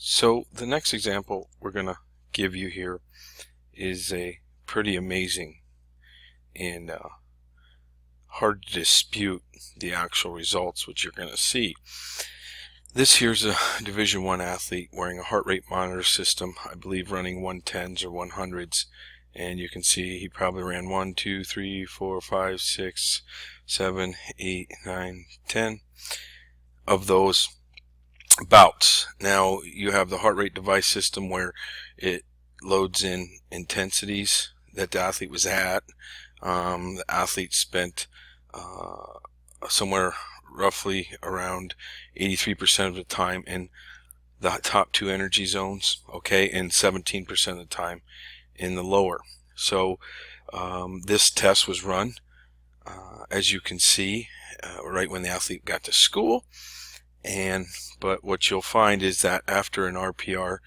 So the next example we're going to give you here is a pretty amazing and hard to dispute the actual results which you're going to see. This here's a Division I athlete wearing a heart rate monitor system, I believe running 110s or 100s, and you can see he probably ran 1, 2, 3, 4, 5, 6, 7, 8, 9, 10 of those bouts. Now you have the heart rate device system where it loads in intensities that the athlete was at. The athlete spent somewhere roughly around 83% of the time in the top two energy zones, okay, and 17% of the time in the lower. So this test was run, as you can see, right when the athlete got to school. But what you'll find is that after an RPR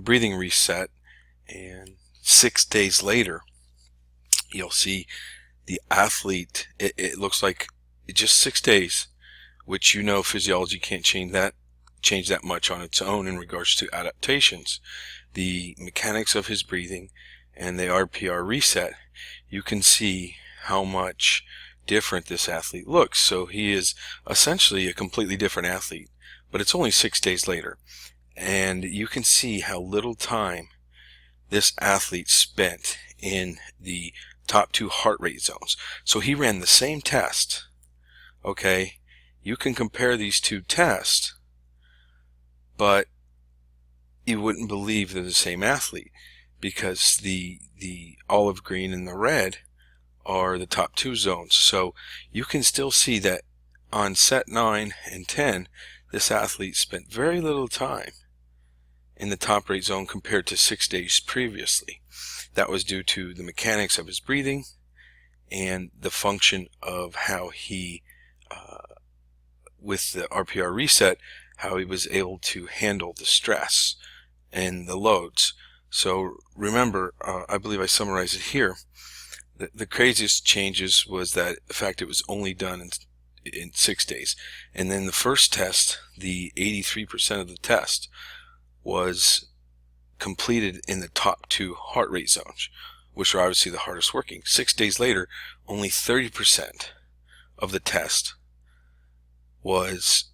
breathing reset, and 6 days later, you'll see the athlete, it looks like just 6 days, which you know physiology can't change that much on its own in regards to adaptations. The mechanics of his breathing and the RPR reset, you can see how much different this athlete looks. So he is essentially a completely different athlete, but it's only 6 days later, and you can see how little time this athlete spent in the top two heart rate zones. So he ran the same test, okay? You can compare these two tests, but you wouldn't believe they're the same athlete, because the olive green and the red are the top two zones. So you can still see that on set 9 and 10, this athlete spent very little time in the top rate zone compared to 6 days previously. That was due to the mechanics of his breathing and the function of how he, with the RPR reset, how he was able to handle the stress and the loads. So remember, I believe I summarized it here. The craziest changes was that the fact it was only done in 6 days. And then the first test, the 83% of the test was completed in the top two heart rate zones, which are obviously the hardest working. 6 days later, only 30% of the test was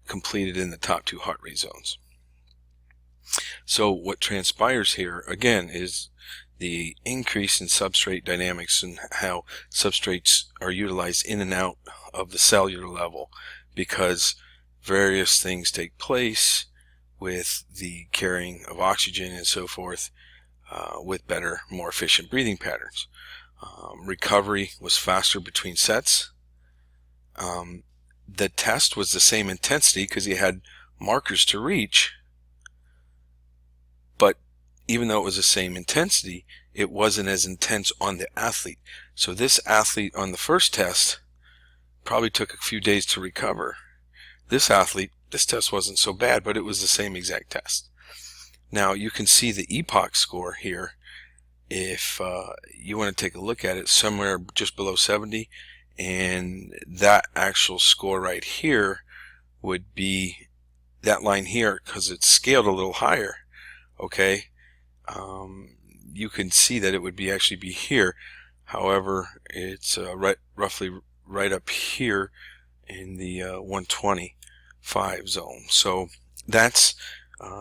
completed in the top two heart rate zones. So what transpires here, again, is the increase in substrate dynamics and how substrates are utilized in and out of the cellular level, because various things take place with the carrying of oxygen and so forth, with better, more efficient breathing patterns. Recovery was faster between sets. The test was the same intensity because he had markers to reach, but even though it was the same intensity, it wasn't as intense on the athlete. So this athlete on the first test probably took a few days to recover. This athlete, this test wasn't so bad, but it was the same exact test. Now you can see the epoch score here. If you want to take a look at it, somewhere just below 70, and that actual score right here would be that line here, because it's scaled a little higher, okay? You can see that it would actually be here. However, it's roughly right up here in the 125 zone. So that's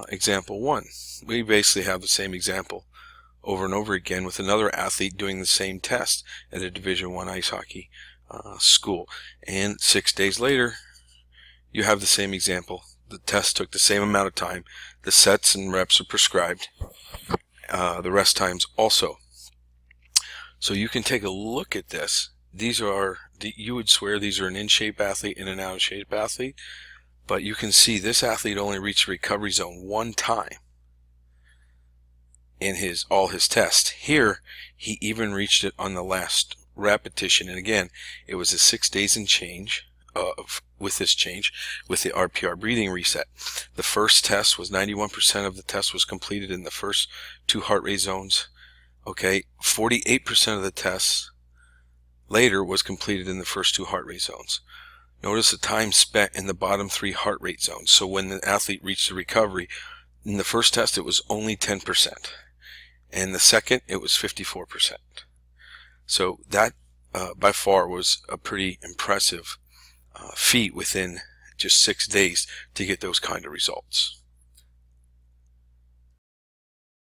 example 1. We basically have the same example over and over again with another athlete doing the same test at a Division I ice hockey school, and 6 days later you have the same example. The test took the same amount of time. The sets and reps are prescribed, the rest times also. So you can take a look at this. These are, you would swear these are an in-shape athlete and an out-of-shape athlete, but you can see this athlete only reached recovery zone one time in all his tests. Here he even reached it on the last repetition, and again it was a 6 days and change with this change with the RPR breathing reset. The first test was 91% of the test was completed in the first two heart rate zones. Okay, 48% of the tests later was completed in the first two heart rate zones. Notice the time spent in the bottom 3 heart rate zones. So when the athlete reached the recovery, in the first test it was only 10%, and the second it was 54%. So that by far was a pretty impressive feat within just 6 days to get those kind of results.